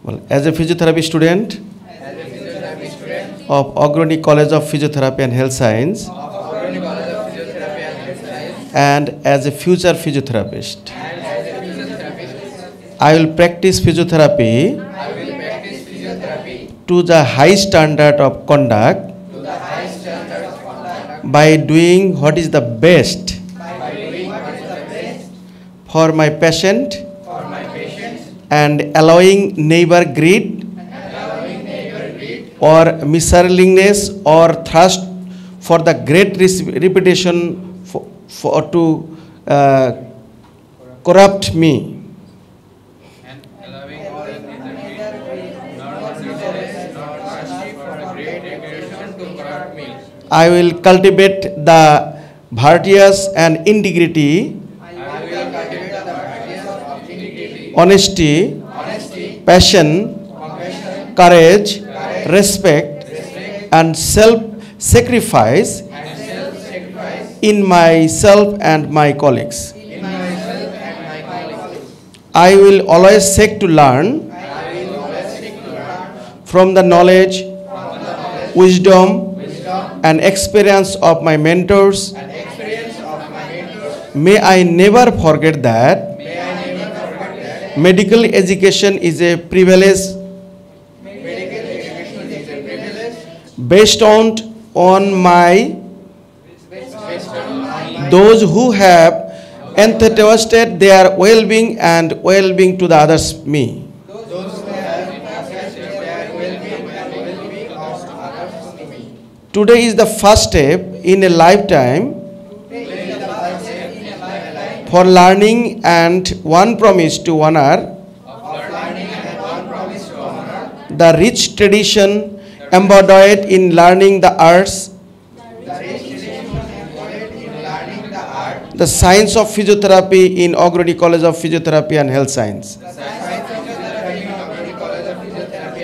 Well, as a physiotherapy student of Ogroni College of Physiotherapy and Health Science, and as a future physiotherapist, I will practice physiotherapy to the high standard of conduct by doing what is the best for my patient and allowing neither greed or miscellaneous or thirst for the great reputation to corrupt me. I will cultivate the virtues and integrity, honesty, passion, courage, respect, and self-sacrifice in myself and my colleagues. I will always seek to learn from the knowledge, wisdom, and experience of my mentors. May I never forget that medical education is a privilege based on those who have entrusted their well-being and well-being to the others, me. Today is the first step in a lifetime for learning and one promise to honor the rich tradition embodied in learning the arts, the science of physiotherapy in Ogroni College of Physiotherapy and Health Science.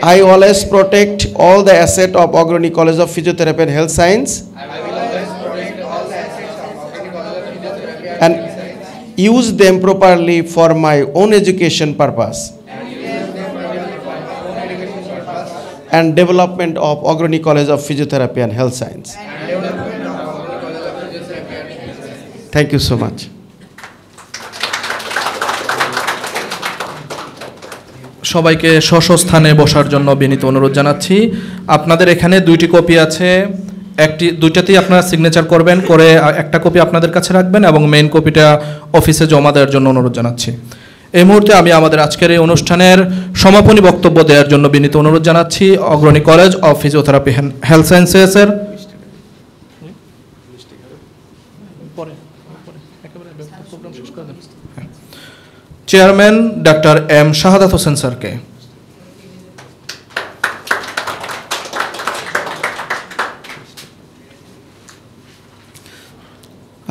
I always protect all the assets of Ogroni College of Physiotherapy and Health Science and use them properly for my own education purpose and development of Ogroni College of Physiotherapy and Health Science. Thank you so much. সবাইকে স্ব স্থানে বসার জন্য বিনীত অনুরোধ জানাচ্ছি। আপনাদের এখানে দুইটি কপি আছে, দুইটাতেই আপনারা সিগনেচার করবেন, করে একটা কপি আপনাদের কাছে রাখবেন এবং মেইন কপিটা অফিসে জমা দেওয়ার জন্য অনুরোধ জানাচ্ছি। এই মুহূর্তে আমি আমাদের আজকের এই অনুষ্ঠানের সমাপনী বক্তব্য দেওয়ার জন্য বিনীত অনুরোধ জানাচ্ছি Agrani college of physiotherapy health সায়েন্সেসের chairman doctor M Shahadat Hossain স্যারকে।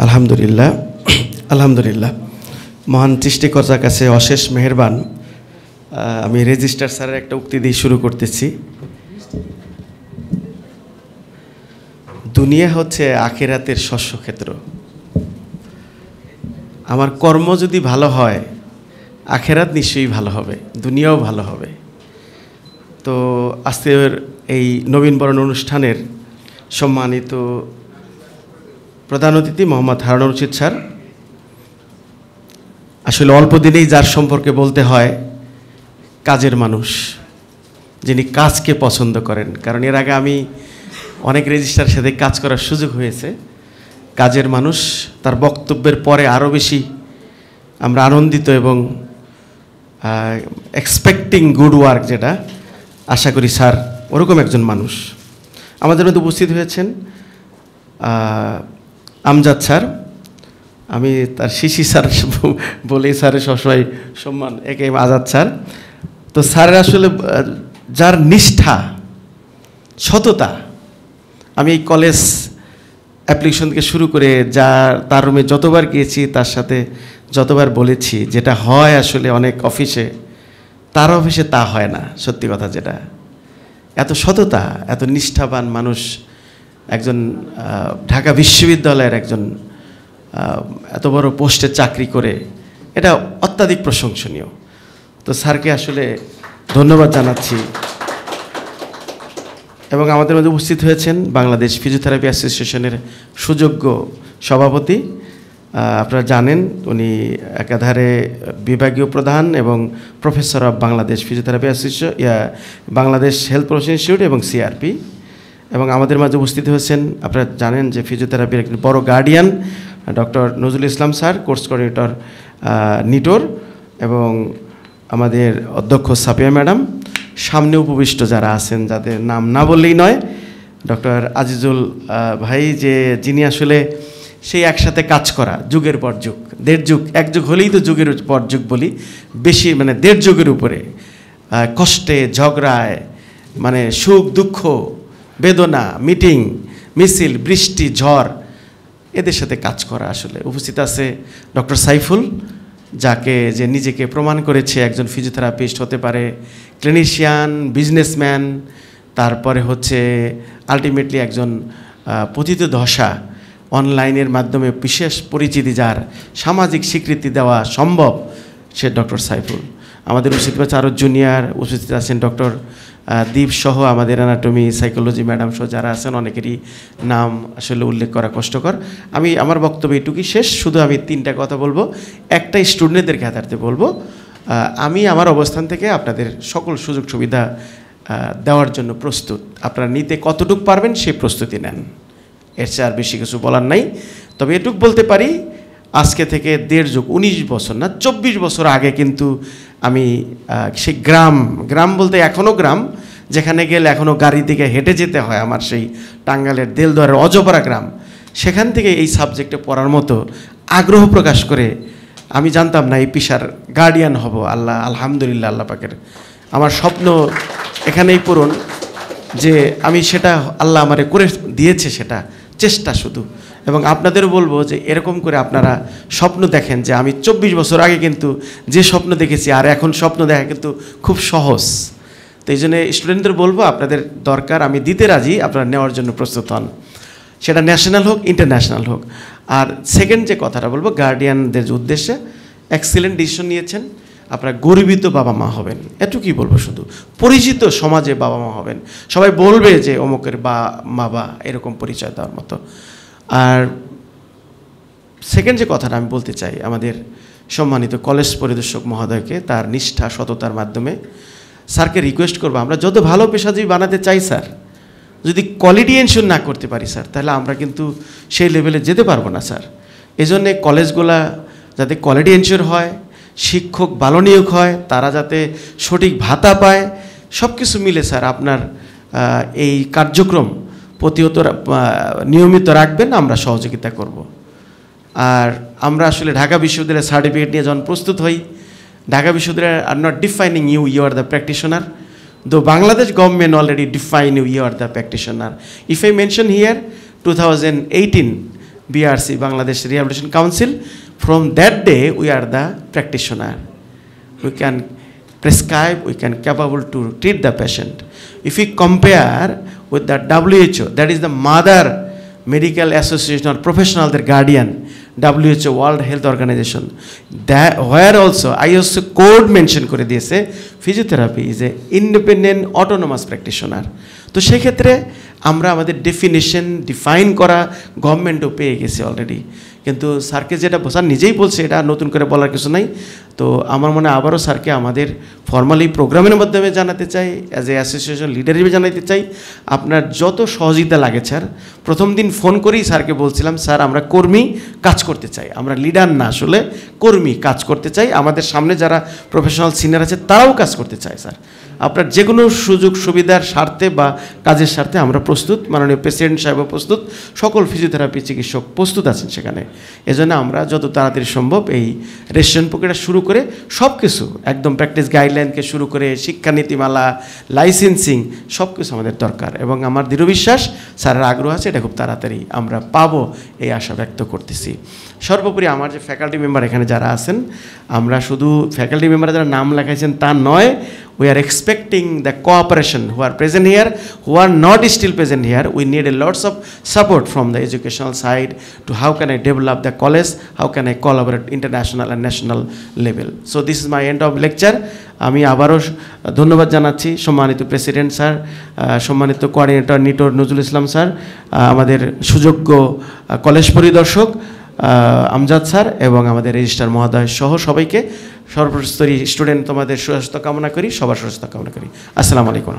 আলহামদুলিল্লাহ, আলহামদুলিল্লাহ। মহান সৃষ্টিকর্তার কাছে অশেষ মেহেরবান। আমি রেজিস্ট্রার স্যারের একটা উক্তি দিয়ে শুরু করতেছি। দুনিয়া হচ্ছে আখিরাতের শস্যক্ষেত্র। আমার কর্ম যদি ভালো হয়, আখিরাত নিশ্চয়ই ভালো হবে, দুনিয়াও ভালো হবে। তো আজকের এই নবীনবরণ অনুষ্ঠানের সম্মানিত প্রধান অতিথি মোহাম্মদ হারুনুর রশিদ স্যার, আসলে অল্প দিনেই যার সম্পর্কে বলতে হয় কাজের মানুষ, যিনি কাজকে পছন্দ করেন। কারণ এর আগে আমি অনেক রেজিস্ট্রার সাথে কাজ করার সুযোগ হয়েছে। কাজের মানুষ, তার বক্তব্যের পরে আরও বেশি আমরা আনন্দিত এবং এক্সপেক্টিং গুড ওয়ার্ক, যেটা আশা করি স্যার ওরকম একজন মানুষ। আমাদের মধ্যে উপস্থিত হয়েছেন আমজাদ স্যার, আমি তার শিশি স্যার বলেই স্যারের সবসময় সম্মান, একে আজাদ স্যার। তো স্যারের আসলে যার নিষ্ঠা, সততা, আমি এই কলেজ অ্যাপ্লিকেশন থেকে শুরু করে তার রুমে যতবার গিয়েছি, তার সাথে যতবার বলেছি, যেটা হয় আসলে অনেক অফিসে, তার অফিসে তা হয় না। সত্যি কথা যেটা, এত সততা, এত নিষ্ঠাবান মানুষ, একজন ঢাকা বিশ্ববিদ্যালয়ের একজন এত বড় পোস্টে চাকরি করে, এটা অত্যাধিক প্রশংসনীয়। তো স্যারকে আসলে ধন্যবাদ জানাচ্ছি। এবং আমাদের মধ্যে উপস্থিত হয়েছেন বাংলাদেশ ফিজিওথেরাপি অ্যাসোসিয়েশনের সুযোগ্য সভাপতি, আপনারা জানেন উনি একাধারে বিভাগীয় প্রধান এবং professor of Bangladesh physiotherapy association, Bangladesh health promotion institute এবং সিআরপি। এবং আমাদের মাঝে উপস্থিত হয়েছেন, আপনারা জানেন যে ফিজিওথেরাপির একটি বড় guardian doctor Nazrul Islam sir, course coordinator নিটোর, এবং আমাদের অধ্যক্ষ সাফিয়া ম্যাডাম। সামনে উপবিষ্ট যারা আছেন, যাদের নাম না বললেই নয়, ডক্টর আজিজুল ভাই, যিনি আসলে সেই একসাথে কাজ করা যুগের পর যুগ, 1.5 যুগ, 1 যুগ হলেই তো যুগের পর যুগ বলি, বেশি মানে 1.5 যুগের উপরে কষ্টে ঝগড়ায়, মানে সুখ দুঃখ বেদনা, মিটিং মিছিল, বৃষ্টি ঝড়, এদের সাথে কাজ করা। আসলে উপস্থিত আছে ডক্টর সাইফুল, যে নিজেকে প্রমাণ করেছে একজন ফিজিওথেরাপিস্ট হতে পারে, ক্লিনিশিয়ান, বিজনেসম্যান, তারপরে হচ্ছে আলটিমেটলি একজন পতিতদশা, অনলাইনের মাধ্যমে বিশেষ পরিচিতি, যার সামাজিক স্বীকৃতি দেওয়া সম্ভব, সে ডক্টর সাইফুল। আমাদের উপস্থিত আছে আরও জুনিয়র, উপস্থিত আছেন ডক্টর দীপ সহ আমাদের অ্যানাটমি সাইকোলজি ম্যাডাম সহ যারা আছেন, অনেকেরই নাম আসলে উল্লেখ করা কষ্টকর। আমার বক্তব্য এইটুকুই শেষ। শুধু আমি 3টা কথা বলবো, একটা স্টুডেন্টদের খ্যাতার্থে বলবো, আমি আমার অবস্থান থেকে আপনাদের সকল সুযোগ সুবিধা দেওয়ার জন্য প্রস্তুত। আপনারা নিতে কতটুকু পারবেন সেই প্রস্তুতি নেন, এর চেয়ে আর বেশি কিছু বলার নাই। তবে এটুকু বলতে পারি, আজকে থেকে 1.5 যুগ, 19 বছর না 24 বছর আগে কিন্তু আমি সেই গ্রাম বলতে এখনও গ্রাম, যেখানে গেলে এখনও গাড়ি থেকে হেঁটে যেতে হয়, আমার সেই টাঙ্গাইলের দেলদুয়ারের অজপাড়া গ্রাম, সেখান থেকে এই সাবজেক্টে পড়ার মতো আগ্রহ প্রকাশ করে আমি জানতাম না এই পেশার গার্ডিয়ান হব। আলহামদুলিল্লাহ, আল্লাহ পাকের আমার স্বপ্ন এখানেই পূরণ, যে আমি সেটা আল্লাহ আমারে করে দিয়েছে, সেটা চেষ্টা শুধু। এবং আপনাদেরও বলবো যে এরকম করে আপনারা স্বপ্ন দেখেন, যে আমি 24 বছর আগে কিন্তু যে স্বপ্ন দেখেছি আর এখন স্বপ্ন দেখা কিন্তু খুব সহজ। তো এই জন্য স্টুডেন্টদের বলবো, আপনাদের দরকার, আমি দিতে রাজি, আপনারা নেওয়ার জন্য প্রস্তুত হন, সেটা ন্যাশনাল হোক ইন্টারন্যাশনাল হোক। আর সেকেন্ড যে কথাটা বলবো, গার্ডিয়ানদের উদ্দেশ্যে, এক্সিলেন্ট ডিসিশন নিয়েছেন, আপনারা গর্বিত বাবা মা হবেন, এটুকুই বলবো। শুধু পরিচিত সমাজে বাবা মা হবেন, সবাই বলবে যে অমুকের মা এরকম পরিচয় দেওয়ার মতো। আর সেকেন্ড যে কথাটা আমি বলতে চাই, আমাদের সম্মানিত কলেজ পরিদর্শক মহোদয়কে তার নিষ্ঠা সততার মাধ্যমে স্যারকে রিকোয়েস্ট করবো, আমরা যত ভালো পেশাজীবী বানাতে চাই স্যার, যদি কোয়ালিটি এনশিওর না করতে পারি স্যার, তাহলে আমরা কিন্তু সেই লেভেলে যেতে পারবো না স্যার। এই জন্যে কলেজগুলা যাতে কোয়ালিটি এনশিওর হয়, শিক্ষক ভালো নিয়োগ হয়, তারা যাতে সঠিক ভাতা পায়, সব কিছু মিলে স্যার আপনার এই কার্যক্রম প্রতিহত নিয়মিত রাখবেন, আমরা সহযোগিতা করব। আর আমরা আসলে ঢাকা বিশ্ববিদ্যালয়ের সার্টিফিকেট নিয়ে যখন প্রস্তুত হই, ঢাকা বিশ্ববিদ্যালয় are not defining you are the practitioner, though Bangladesh government already define you are the practitioner. If I mention here 2018 BRC, Bangladesh Rehabilitation Council, from that day we are the practitioner. We can prescribe, we can capable to treat the patient. If we compare with the WHO, that is the mother medical association or professional, their guardian, WHO, World Health Organization, that where also ISO code mention করে দিয়েছে physiotherapy is a independent autonomous practitioner. তো সেক্ষেত্রে আমরা আমাদের define করা গভর্নমেন্টও পেয়ে গেছে already. কিন্তু স্যারকে যেটা স্যার নিজেই বলছে, এটা নতুন করে বলার কিছু নাই। তো আমার মনে হয় আবারও স্যারকে আমাদের ফর্মালি প্রোগ্রামের মাধ্যমে জানাতে চাই, অ্যাজ এ অ্যাসোসিয়েশন লিডার হিসেবে জানাতে চাই, আপনার যত সহযোগিতা লাগে স্যার। প্রথম দিন ফোন করেই স্যারকে বলছিলাম, স্যার আমরা কর্মী কাজ করতে চাই, আমরা লিডার না, আসলে কর্মী কাজ করতে চাই, আমাদের সামনে যারা প্রফেশনাল সিনিয়র আছে তারাও কাজ করতে চায় স্যার। আপনার যে কোনো সুযোগ সুবিধার স্বার্থে বা কাজের স্বার্থে আমরা প্রস্তুত, মাননীয় প্রেসিডেন্ট সাহেবও প্রস্তুত, সকল ফিজিওথেরাপি চিকিৎসক প্রস্তুত আছেন সেখানে। এজন্য আমরা যত তাড়াতাড়ি সম্ভব এই রেজিস্ট্রেশন প্রক্রিয়া শুরু করে সব কিছু একদম প্র্যাকটিস গাইডলাইনকে শুরু করে শিক্ষানীতিমালা, লাইসেন্সিং, সব কিছু আমাদের দরকার। এবং আমার দৃঢ় বিশ্বাস স্যারের আগ্রহ আছে, এটা খুব তাড়াতাড়ি আমরা পাবো, এই আশা ব্যক্ত করতেছি। সর্বোপরি আমার যে ফ্যাকাল্টি মেম্বার এখানে যারা আছেন, আমরা শুধু ফ্যাকাল্টি মেম্বার যারা নাম লেখাইছেন তা নয়, we are expecting the cooperation who are present here, who are not still present here, we need a lots of support from the educational side to how can I develop the college, how can I collaborate international and national level. So this is my end of lecture. আমি আবারও ধন্যবাদ জানাচ্ছি সম্মানিত president sir, সম্মানিত coordinator নিটোর Nazrul Islam sir, আমাদের সুযোগ্য college পরিদর্শক Amjad sir এবং আমাদের রেজিস্ট্রার মহোদয় সহ সবাইকে, সর্বস্তরী স্টুডেন্ট তোমাদের সুস্বাস্থ্য কামনা করি, সবার সুস্বাস্থ্য কামনা করি। আসসালামু আলাইকুম।